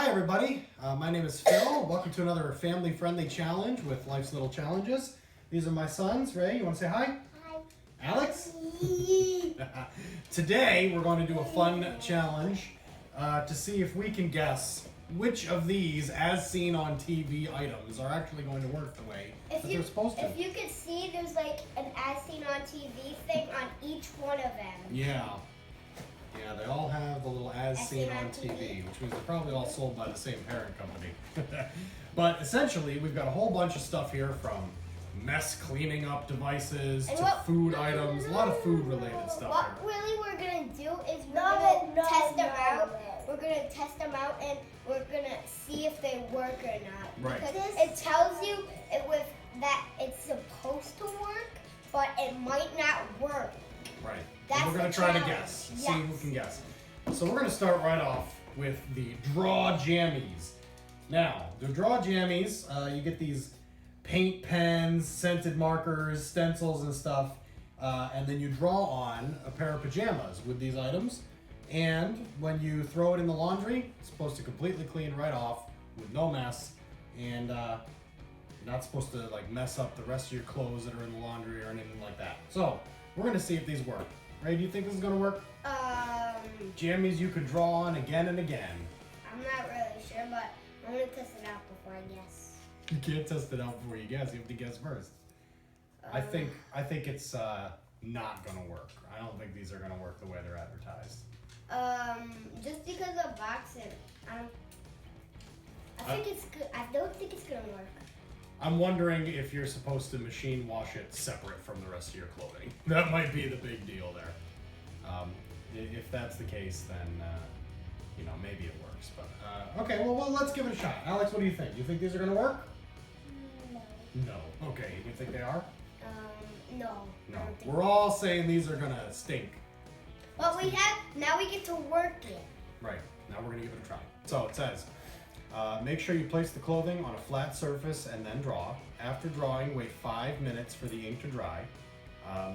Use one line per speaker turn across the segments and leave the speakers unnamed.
Hi everybody, my name is Phil. Welcome to another family-friendly challenge with Life's Little Challenges. These are my sons. Ray, you want to say hi?
Hi.
Alex? Today we're going to do a fun challenge to see if we can guess which of these as seen on TV items are actually going to work the way that they're supposed to.
If you can see, there's like an as seen on TV thing on each one of them.
Yeah. Yeah, they all have the little as seen on TV, which means they're probably all sold by the same parent company. But essentially, we've got a whole bunch of stuff here from mess cleaning up devices to food items, a lot of food related stuff
What
here.
really we're going to do is we're going to test them out. We're going to test them out and we're going to see if they work or not.
Right.
Because it tells you that it's supposed to work, but it might not work.
Right.
That's
And we're going to try to guess, see who can guess. So we're going to start right off with the draw jammies. Now, the draw jammies, you get these paint pens, scented markers, stencils and stuff, and then you draw on a pair of pajamas with these items. And when you throw it in the laundry, it's supposed to completely clean right off with no mess, and you're not supposed to like mess up the rest of your clothes that are in the laundry or anything like that. So we're gonna see if these work. Ray, do you think this is gonna work? Jammies you could draw on again and again.
I'm not really sure, but I'm gonna test it out before I guess.
You can't test it out before you guess. You have to guess first. I think it's not gonna work. I don't think these are gonna work the way they're advertised.
Just because of boxing, I think it's good. I don't think it's gonna work.
I'm wondering if you're supposed to machine wash it separate from the rest of your clothing. That might be the big deal there. If that's the case, then maybe it works. But okay, well let's give it a shot. Alex, what do you think? Do you think these are gonna work?
No.
No. Okay, you think they are?
No.
No. We're all saying these are gonna stink.
But now we get to work it.
Right. Now we're gonna give it a try. So it says, make sure you place the clothing on a flat surface and then draw. After drawing, wait 5 minutes for the ink to dry.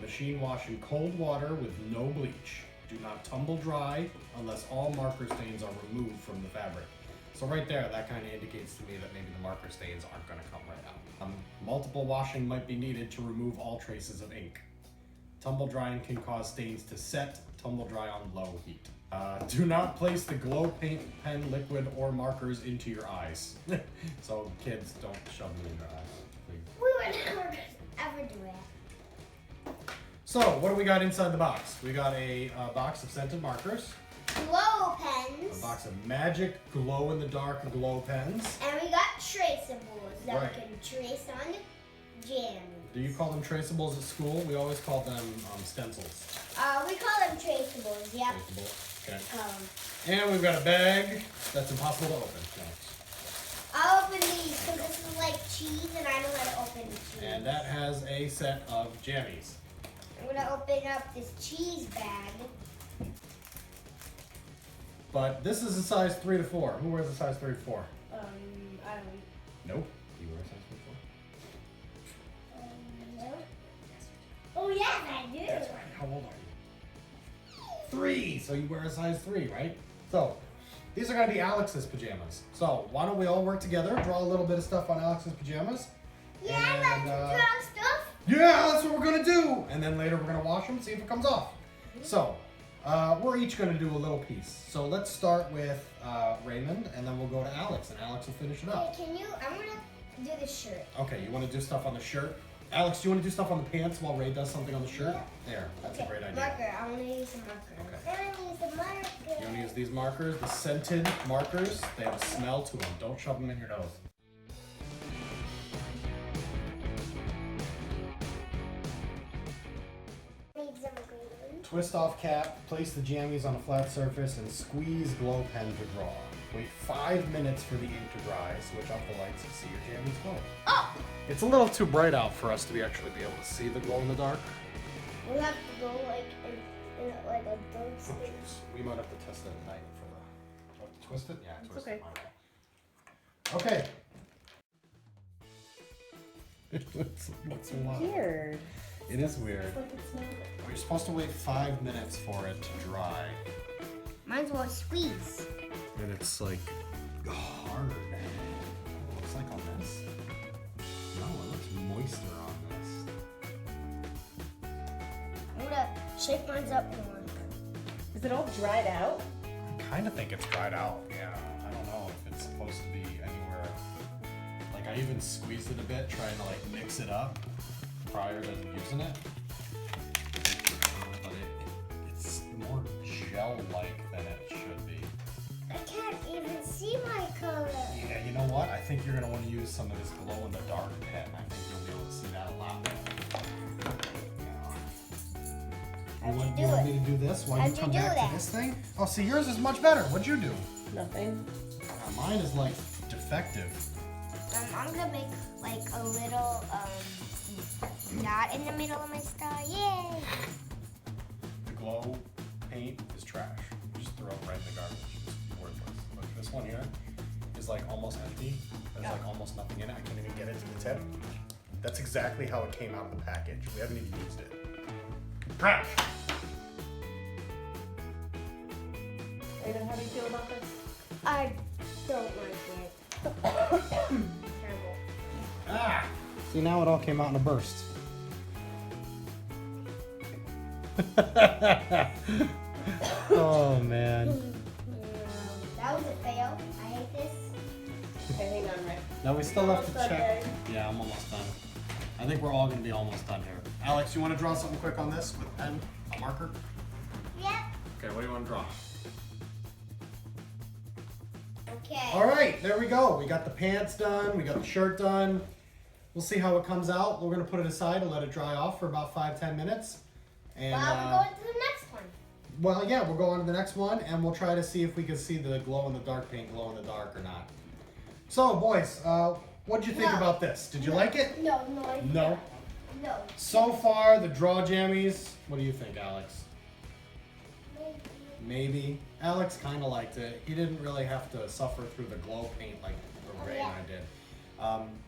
Machine wash in cold water with no bleach. Do not tumble dry unless all marker stains are removed from the fabric. So right there, that kind of indicates to me that maybe the marker stains aren't going to come right out. Multiple washing might be needed to remove all traces of ink. Tumble drying can cause stains to set. Tumble dry on low heat. Do not place the glow paint, pen, liquid, or markers into your eyes. So kids, don't shove them in your eyes, please.
We would never ever do it.
So what do we got inside the box? We got a box of scented markers.
Glow pens.
A box of magic glow-in-the-dark glow pens.
And we got traceables that
Right.
we can trace on jam.
Do you call them traceables at school? We always call them stencils.
We call them traceables, yep.
Traceable. Okay. And we've got a bag that's impossible to open. No.
I'll open these because this is like cheese and I know how to open cheese.
And that has a set of jammies.
I'm going to open up this cheese bag.
But this is a size 3 to 4. Who wears a size 3 to 4?
I don't
Nope. You wear a size 3 to 4?
know. Oh, yes, I do.
That's right. How old are you? 3. So you wear a size 3, right? So these are going to be Alex's pajamas. So why don't we all work together, draw a little bit of stuff on Alex's pajamas.
Yeah, I like to draw stuff.
Yeah, that's what we're going to do. And then later we're going to wash them, see if it comes off. So we're each going to do a little piece. So let's start with Raymond, and then we'll go to Alex, and Alex will finish it up.
Hey, I'm going to do the shirt.
Okay, you want to do stuff on the shirt? Alex, do you want to do stuff on the pants while Ray does something on the shirt?
Yeah.
There, that's a great idea.
Marker. I want to use a marker.
Okay.
I want to use a marker.
You want to use these markers, the scented markers. They have a smell to them. Don't shove them in your nose. Twist off cap, place the jammies on a flat surface, and squeeze glow pen to draw. Wait 5 minutes for the ink to dry. Switch off the lights to see your jammies glow.
Oh!
It's a little too bright out for us to actually be able to see the glow in the dark.
We'll have to go like in like a dark
Oh,
space.
jeez. We might have to test it at night for the. Have to twist it? Yeah, twist
okay.
it. Okay. It looks a lot.
Weird.
It is weird.
It's like it's not.
You're supposed to wait 5 minutes for it to dry.
Mine's will squeeze.
And it's like hard. It looks like on this. No, it looks moister on this.
I'm gonna shake mine up more.
Is it all dried out?
I kind of think it's dried out. Yeah, I don't know if it's supposed to be anywhere. Like I even squeezed it a bit, trying to like mix it up prior to using it. But it's more gel-like than it should be.
I can't even see my color.
Yeah, you know what? I think you're gonna want to use some of this glow-in-the-dark pen. I think you'll be able to see that a lot better. You want me to do this while you come back to this thing? Oh, see, yours is much better. What'd you do?
Nothing.
Mine is like defective.
I'm gonna make like a little dot in the middle of my star. Yay!
The glow paint is trash. Just throw it right in the garbage. It's worthless. Look, this one here is like almost empty. There's like almost nothing in it. I can't even get it to the tip. That's exactly how it came out of the package. We haven't even used it. Trash!
Aiden, how do you feel about this?
I don't like it. Terrible.
Ah! See, now it all came out in a burst. Oh, man.
That was a fail. I hate this.
Okay, hang on, Rick.
Now we still have to
Almost done,
check.
Barry.
Yeah, I'm almost done. I think we're all going to be almost done here. Alex, you want to draw something quick on this with pen, a marker?
Yep.
Okay, what do you want to draw?
Okay.
All right, there we go. We got the pants done. We got the shirt done. We'll see how it comes out. We're going to put it aside and let it dry off for about 5-10 minutes. And
Well, we're going to the next one.
well, yeah, we'll go on to the next one, and we'll try to see if we can see the glow-in-the-dark paint glow in the dark or not. So, boys, what'd you think
No.
about this? Did you like it?
No, no, I didn't.
No?
No.
So far, the draw jammies, what do you think, Alex? Maybe. Alex kind of liked it. He didn't really have to suffer through the glow paint like Ray and I did.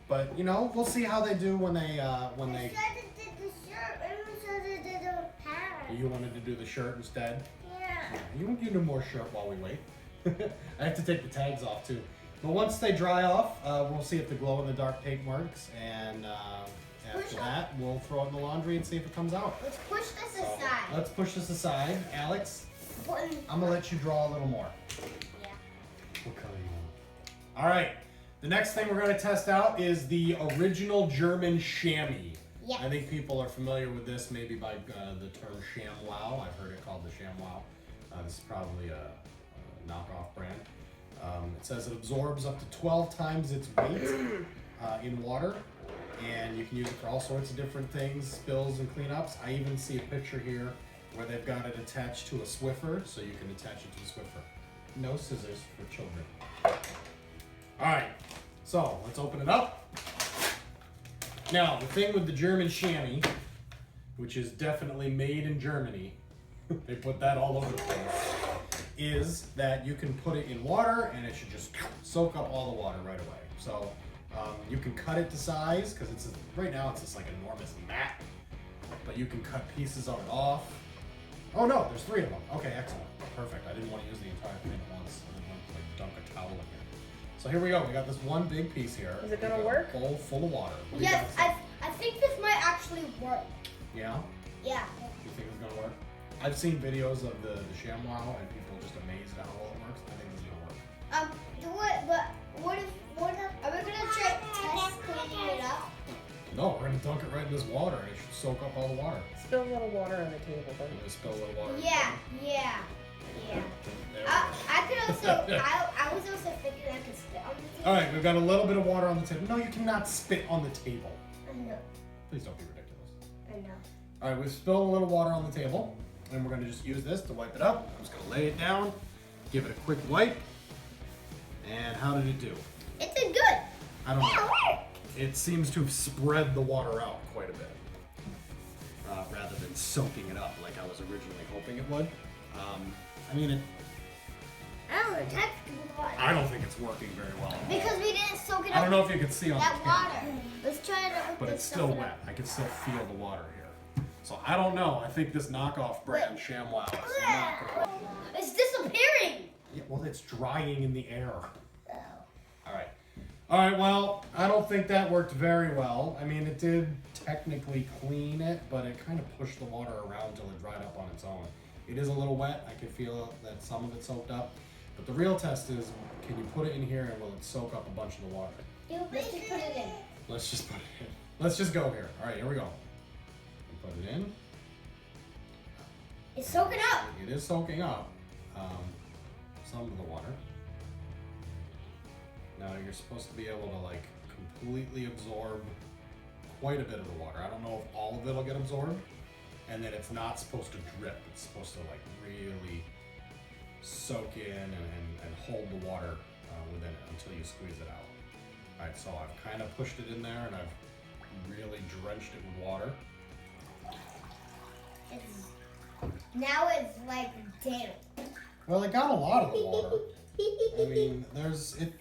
But, you know, we'll see how they do when they...
I said it did the shirt. I said it did the pants.
You wanted to do the shirt instead?
Yeah.
You can do more shirt while we wait. I have to take the tags off too. But once they dry off, we'll see if the glow-in-the-dark paint works, and after that, we'll throw it in the laundry and see if it comes out.
Let's push this
So,
aside.
let's push this aside. Alex,
Button.
I'm gonna let you draw a little more.
Yeah.
What color you want? All right. The next thing we're gonna test out is the original German chamois.
Yeah.
I think people are familiar with this maybe by the term ShamWow. I've heard it called the ShamWow. This is probably a knockoff brand. It says it absorbs up to 12 times its weight in water, and you can use it for all sorts of different things, spills and cleanups. I even see a picture here where they've got it attached to a Swiffer, so you can attach it to the Swiffer. No scissors for children. All right, so let's open it up. Now, the thing with the German chamois, which is definitely made in Germany, they put that all over the place, is that you can put it in water and it should just soak up all the water right away. So you can cut it to size, because right now it's this like enormous mat, but you can cut pieces of it off. Oh no, there's 3 of them. Okay, excellent, perfect. I didn't want to use the entire thing at once. I didn't want to like dunk a towel in here. So here we go. We got this one big piece here.
Is it gonna
We got
work?
A bowl full of water. What do you
Yes,
got?
I think this might actually work.
Yeah.
Yeah.
You think it's gonna work? I've seen videos of the ShamWow and people are just amazed at how well it works. I think this is gonna work.
Do it, but what if, are we gonna try test cleaning it up?
No, we're gonna dunk it right in this water and it should soak up all the water.
Spill a little water on the table,
I'm
don't
gonna spill a little water.
Yeah, yeah, yeah.
There we
I could also, I was also thinking I could spit on the table.
go. All right, we've got a little bit of water on the table. No, you cannot spit on the table.
I know,
Please don't be ridiculous.
I know.
All right, we've spilled a little water on the table, and we're gonna just use this to wipe it up. I'm just gonna lay it down, give it a quick wipe, and how did it do?
It did good.
I don't know. It seems to have spread the water out quite a bit, rather than soaking it up like I was originally hoping it would. I mean,
Oh, it touched the water.
I don't think it's working very well.
Because we didn't soak it up.
I don't know if you can see on
that
the camera,
water. Let's try it out with
but
this
it's still
stuff.
wet. I can still feel the water here. So I don't know. I think this knockoff brand ShamWow is not gonna work.
It's disappearing.
Yeah, well, it's drying in the air. All right, well, I don't think that worked very well. I mean, it did technically clean it, but it kind of pushed the water around till it dried up on its own. It is a little wet. I can feel that some of it soaked up. But the real test is, can you put it in here and will it soak up a bunch of the water?
Let's just put it in.
Let's just put it in. Let's just go here. All right, here we go. Put it in.
It's soaking up.
It is soaking up some of the water. Now you're supposed to be able to like completely absorb quite a bit of the water. I don't know if all of it will get absorbed, and then it's not supposed to drip. It's supposed to like really soak in and hold the water within it until you squeeze it out. All right, so I've kind of pushed it in there and I've really drenched it with water.
Now it's like damp.
Well, it got a lot of the water. I mean,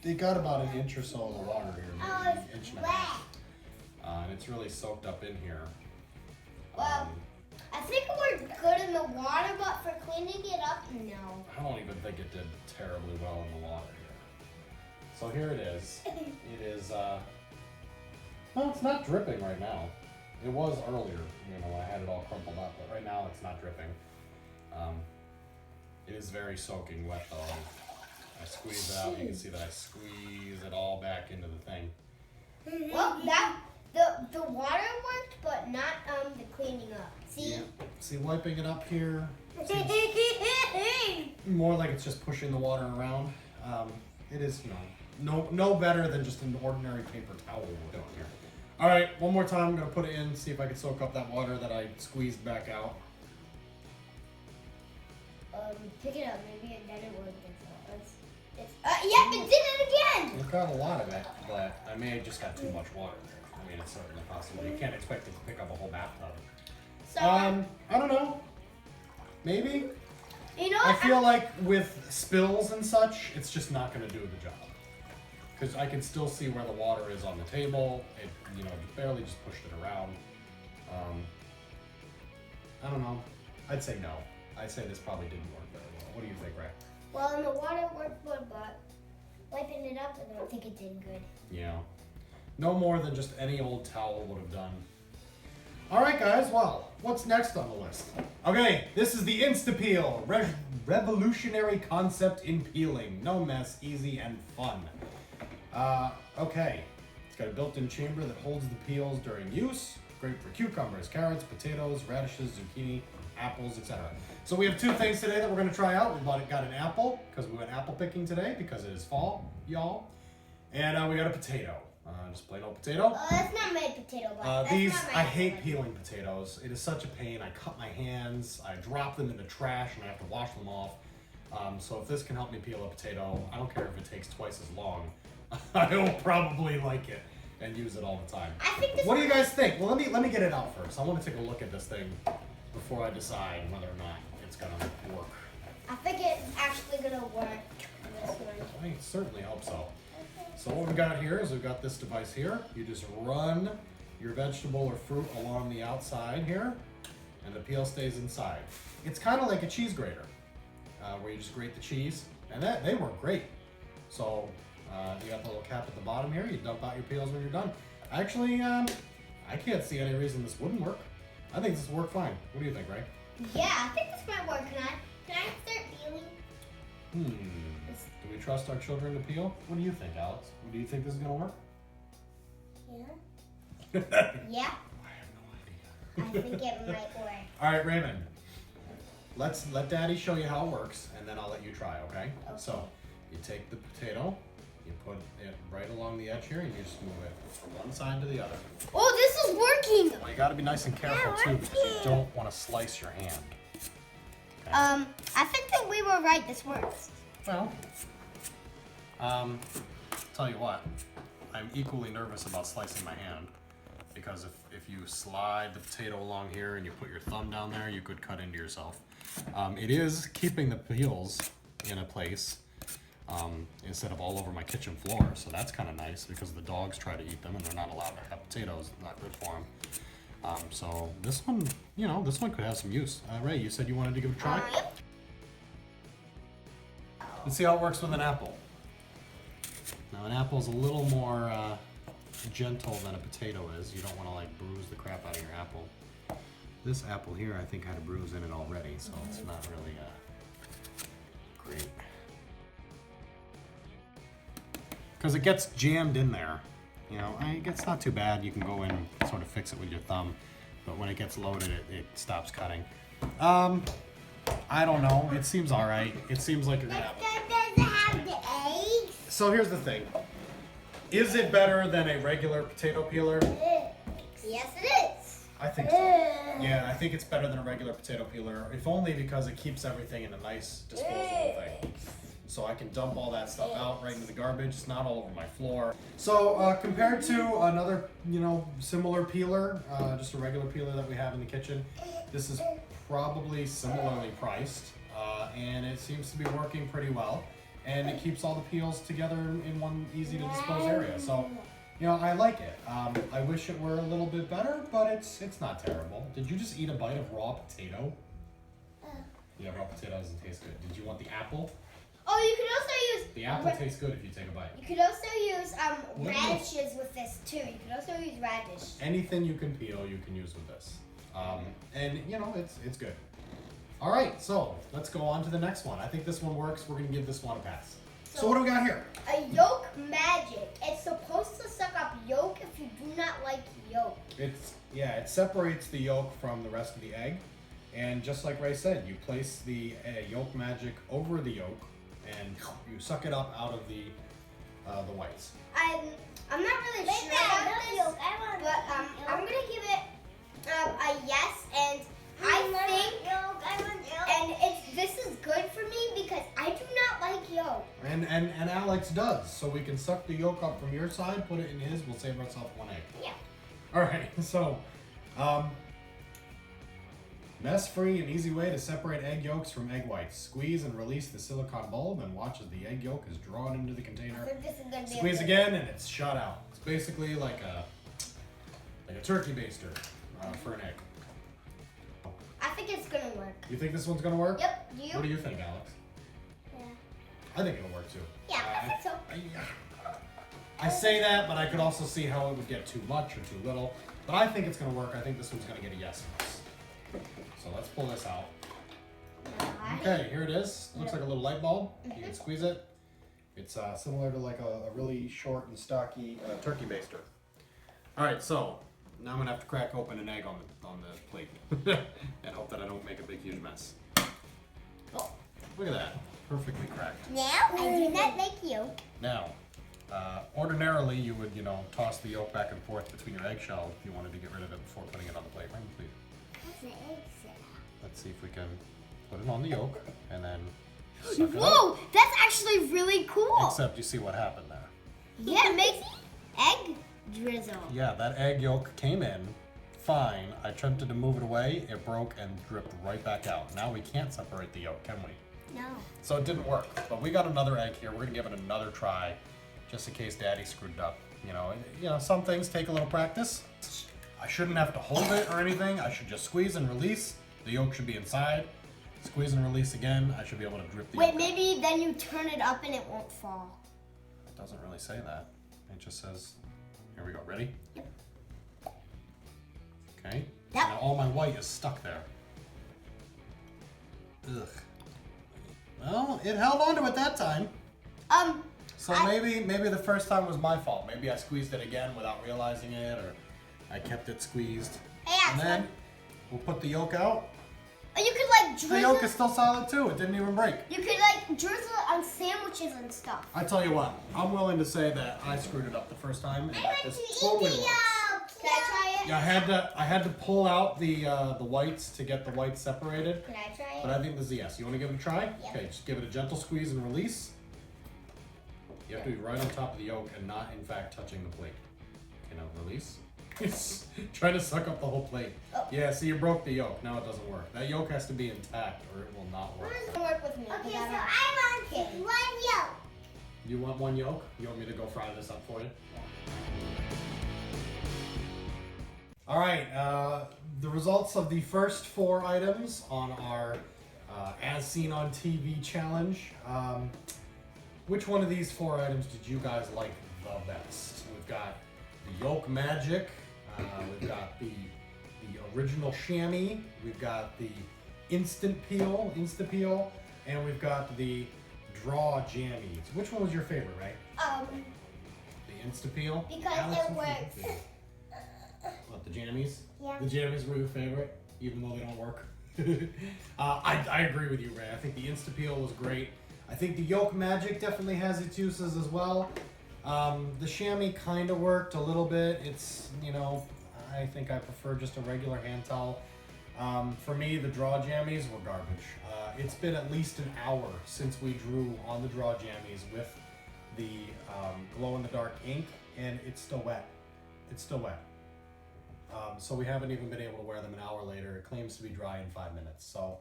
it got about an inch or so of the water here, maybe an inch and a half. And it's really soaked up in here.
Well, I think we're good in the water, but for cleaning it up, no.
I don't even think it did terribly well in the water here. So here it is. It is, well, it's not dripping right now. It was earlier, I had it all crumpled up, but right now it's not dripping. It is very soaking wet though. I squeeze it out, you can see that I squeeze it all back into the thing.
Well, the water worked, but not the cleaning up. See?
Yeah. See, wiping it up here, more like it's just pushing the water around. It is, no better than just an ordinary paper towel we're doing here. All right, one more time, I'm gonna put it in, see if I can soak up that water that I squeezed back out.
Pick it up, maybe then it will. Yep, it did it again!
It got a lot of it, but I may have just had too much water there. I mean, it's certainly possible. You can't expect it to pick up a whole bathtub.
So,
I don't know. Maybe?
I
feel like with spills and such, it's just not gonna do the job. Because I can still see where the water is on the table. It, barely just pushed it around. I don't know. I'd say no. I'd say this probably didn't work very well. What do you think, Ray?
Well, in the water worked good, but wiping it up, I don't think it did good.
Yeah. No more than just any old towel would have done. All right, guys. Well, what's next on the list? Okay, this is the InstaPeel. Revolutionary concept in peeling. No mess, easy, and fun. Okay. It's got a built-in chamber that holds the peels during use. Great for cucumbers, carrots, potatoes, radishes, zucchini, apples, etc. So we have two things today that we're going to try out. We got an apple, because we went apple picking today, because it is fall, y'all. And we got a potato. Just plain old potato.
Oh, that's not my potato, but
I hate peeling potatoes. It is such a pain. I cut my hands, I drop them in the trash, and I have to wash them off. So if this can help me peel a potato, I don't care if it takes twice as long. I will probably like it and use it all the time.
I think this
What do you guys think? Well, let me get it out first. I want to take a look at this thing before I decide whether or not it's gonna work.
I think it's actually gonna work. This one.
I certainly hope so. So what we've got here is we've got this device here. You just run your vegetable or fruit along the outside here, and the peel stays inside. It's kind of like a cheese grater, where you just grate the cheese, and they work great. So you got the little cap at the bottom here. You dump out your peels when you're done. Actually, I can't see any reason this wouldn't work. I think this will work fine. What do you think, Ray?
Yeah, I think this might work. Can I start peeling?
Do we trust our children to peel? What do you think, Alex? Do you think this is gonna work?
Yeah. Yeah.
I have no idea.
I think it might work.
All right, Raymond. Let Daddy show you how it works, and then I'll let you try. Okay? So you take the potato, you put it right along the edge here, and you just move it from one side to the other.
Oh, this is working.
Well, you got to be nice and careful too, because you don't want to slice your hand. Okay?
I think that we were right. This works.
Well, tell you what, I'm equally nervous about slicing my hand, because if you slide the potato along here and you put your thumb down there, you could cut into yourself. It is keeping the peels in a place instead of all over my kitchen floor, so that's kind of nice, because the dogs try to eat them and they're not allowed to have potatoes. Not good for them. So this one, this one could have some use. Ray, you said you wanted to give it a try? Let's see how it works with an apple. Now an apple's a little more gentle than a potato is. You don't want to like bruise the crap out of your apple. This apple here I think had a bruise in it already, so it's not really great. Because it gets jammed in there. You know, it's not too bad. You can go in and sort of fix it with your thumb, but when it gets loaded, it stops cutting. I don't know. It seems all right. It seems like you're gonna have it.
Does it have the eggs?
So here's the thing. Is it better than a regular potato peeler?
Yes, it is.
I think so. Yeah, I think it's better than a regular potato peeler, if only because it keeps everything in a nice disposable thing. So I can dump all that stuff out right into the garbage. It's not all over my floor. So compared to another, you know, similar peeler, just a regular peeler that we have in the kitchen, this is probably similarly priced, and it seems to be working pretty well. And it keeps all the peels together in one easy to dispose area. So, you know, I like it. I wish it were a little bit better, but it's not terrible. Did you just eat a bite of raw potato? Yeah, raw potato doesn't taste good. Did you want the apple?
Oh, you could also use...
The apple tastes good if you take a bite.
You could also use radishes with this too. You could also use radish.
Anything you can peel, you can use with this. And, you know, it's good. All right, so let's go on to the next one. I think this one works. We're going to give this one a pass. So what do we got here?
A Yolk Magic. It's supposed to suck up yolk if you do not like yolk.
It separates the yolk from the rest of the egg. And just like Ray said, you place the Yolk Magic over the yolk and you suck it up out of the whites.
I'm not really sure about this, but I'm going to give it a yes, and I think this is good for me because I do not like yolk.
And Alex does, so we can suck the yolk up from your side, put it in his, we'll save ourselves one egg.
Yeah.
All right, so mess-free and easy way to separate egg yolks from egg whites. Squeeze and release the silicone bulb and watch as the egg yolk is drawn into the container.
I think this is gonna be
Squeeze again and it's shot out. It's basically like a turkey baster for an egg.
I think it's gonna work.
You think this one's gonna work?
Yep. Do you?
What do you think, Alex?
Yeah.
I think it'll work too.
Yeah, I think so.
I say that, but I could also see how it would get too much or too little. But I think it's gonna work. I think this one's gonna get a yes from us. So let's pull this out. Okay, here it is. Looks like a little light bulb. You can squeeze it. It's similar to like a really short and stocky turkey baster. All right, so now I'm gonna have to crack open an egg on the plate and hope that I don't make a big huge mess. Oh, look at that, perfectly cracked.
Now I do not like yolk.
Now, ordinarily you would, you know, toss the yolk back and forth between your eggshell if you wanted to get rid of it before putting it on the plate. Right, please. Let's see if we can put it on the yolk and then suck it
Whoa,
up.
that's actually really cool.
Except you see what happened there.
Yeah, it makes egg drizzle.
Yeah, that egg yolk came in fine. I attempted to move it away. It broke and dripped right back out. Now we can't separate the yolk, can we?
No.
So it didn't work. But we got another egg here. We're gonna give it another try, just in case Daddy screwed it up. You know, some things take a little practice. I shouldn't have to hold it or anything. I should just squeeze and release. The yolk should be inside. Squeeze and release again. I should be able to drip the yolk.
Wait, maybe then you turn it up and it won't fall.
It doesn't really say that. It just says, here we go, ready?
Yep.
Okay.
Yep.
Now all my white is stuck there. Ugh. Well, it held on to it that time. So maybe the first time was my fault. Maybe I squeezed it again without realizing it, or I kept it squeezed.
Hey,
and then we'll put the yolk out.
Or you could like drizzle.
The yolk is still solid too. It didn't even break.
You could like drizzle it on sandwiches and stuff.
I tell you what, I'm willing to say that I screwed it up the first time, and that this totally works.
Can I try it?
Yeah, I had to pull out the whites to get the whites separated.
Can I try it?
But I think this is a yes. You want to give it a try?
Yep.
Okay, just give it a gentle squeeze and release. You have to be right on top of the yolk and not, in fact, touching the plate. Okay, now release. It's trying to suck up the whole plate.
Oh.
Yeah, see, you broke the yolk. Now it doesn't work. That yolk has to be intact or it will not work.
It doesn't work with me. Okay, so I want one yolk.
You want one yolk? You want me to go fry this up for you? All right, the results of the first 4 items on our As Seen on TV challenge. which one of these 4 items did you guys like the best? We've got the Yolk Magic, we've got the original chamois, we've got the InstaPeel, and we've got the draw jammies. Which one was your favorite, right? The InstaPeel?
Because
Alex,
it
which one was
works.
your favorite? What, the jammies?
Yeah.
The jammies were your favorite, even though they don't work. I agree with you, Ray. I think the InstaPeel was great. I think the Yolk Magic definitely has its uses as well. The chamois kind of worked a little bit. It's, you know, I think I prefer just a regular hand towel. For me, the draw jammies were garbage. It's been at least an hour since we drew on the draw jammies with the glow-in-the-dark ink, and it's still wet. It's still wet. So we haven't even been able to wear them an hour later. It claims to be dry in 5 minutes. So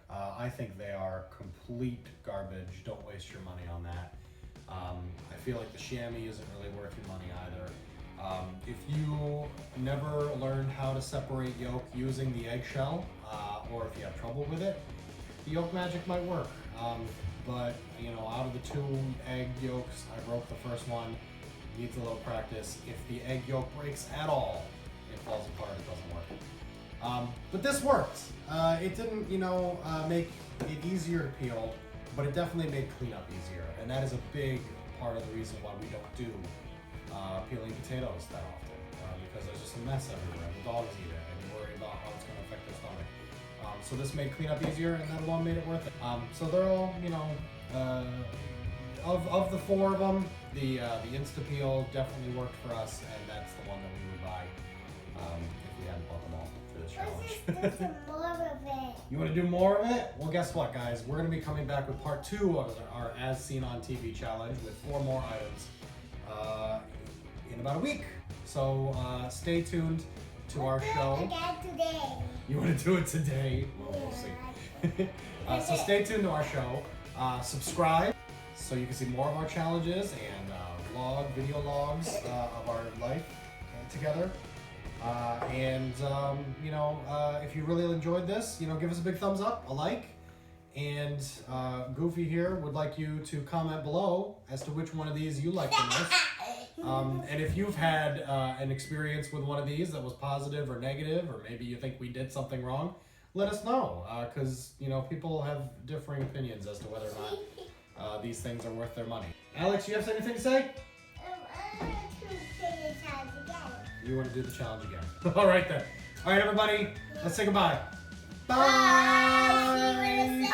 I think they are complete garbage. Don't waste your money on that. I feel like the chamois isn't really worth your money either. If you never learned how to separate yolk using the eggshell, or if you have trouble with it, the Yolk Magic might work. But you know, out of the 2 egg yolks, I broke the first one. Needs a little practice. If the egg yolk breaks at all, it falls apart. It doesn't work. But this worked. It didn't, you know, make it easier to peel, but it definitely made cleanup easier, and that is a big part of the reason why we don't do peeling potatoes that often, because there's just a mess everywhere. The dogs eat it, and you worry about how it's going to affect their stomach. So this made cleanup easier, and that alone made it worth it. So they're all, you know, of the 4 of them, the InstaPeel definitely worked for us, and that's the one that we would buy if we hadn't bought them all for this challenge.
Some more of it.
You want to do more of it? Well, guess what, guys? We're going to be coming back with part 2 of our As Seen on TV challenge with 4 more items in about a week. So stay tuned to our show.
Again today.
You want to do it today? Well, we'll see. So stay tuned to our show. Subscribe so you can see more of our challenges and video logs of our life together. You know, if you really enjoyed this, you know, give us a big thumbs up, a like, and Goofy here would like you to comment below as to which one of these you like the most. And if you've had an experience with one of these that was positive or negative, or maybe you think we did something wrong, let us know, because, you know, people have differing opinions as to whether or not these things are worth their money. Alex, you have anything to say? You want to do the challenge again? All right then. All right, everybody. Let's say goodbye. Bye.
Bye.